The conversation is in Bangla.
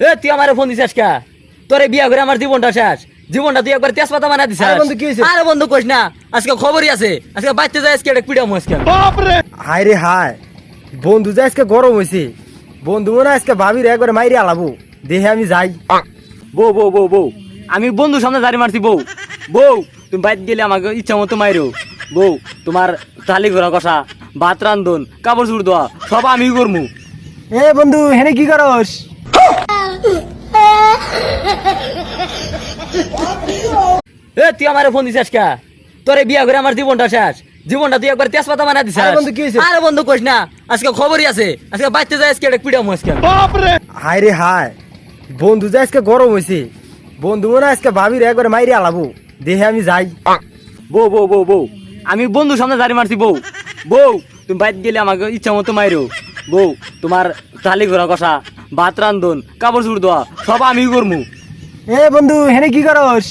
এ তুই আমারে ফোন দিছিস কা? তোরে বিয়া করে আমার জীবনটা শেষ। জীবনটা তুই একবার তেজপাতা বানাই দিছিস। আরে বন্ধু, কি হইছে? আরে বন্ধু কইস না, আজকে খবরই আছে। আজকে বাইতে যায় আজকে একটা পিড়া মুসকে। হায় রে হায়, বন্ধু যে আজকে গরম হয়েছে, বন্ধু মনে হয় আজকে ভাবির একবার মাইরে আলাবো। দেহে আমি যাই। বউ বউ বউ বউ, আমি বন্ধুর সামনে জারি মারছি। বউ বউ, তুমি বাইত গেলে আমাকে ইচ্ছা মতো মাইরো। বউ, তোমার থালি ঘোরা কষা, ভাত রান্ধন, কাপড় চুড় দেওয়া সব আমি করমু। এ বন্ধু, হেনে কি করস? এ তুই আমারে ফোন দিছিস কা? তোরে বিয়া করে আমার জীবনটা শেষ। জীবনটা তুই একবার তেজপাতা বানাই দিছিস। আরে বন্ধু, কি হইছে? আরে বন্ধু কইস না, আজকে খবরই আছে। আজকে বাইতে যায় আজকে একটা পিড়া মুসকে। হায় রে হায়, বন্ধু যে আজকে গরম হয়েছে, বন্ধু মনে হয় আজকে ভাবির একবার মাইরে আলাবো। দেহে আমি যাই। বউ বউ বউ বউ, আমি বন্ধুর সামনে জারি মারছি। বউ বউ, তুমি বাইত গেলে আমাকে ইচ্ছা মতো মাইরো। বউ, তোমার থালি ঘোরা কষা, ভাত রান্ধন, কাপড় চুড় দেওয়া সব আমি করমু। এ বন্ধু, হেনে কি করস?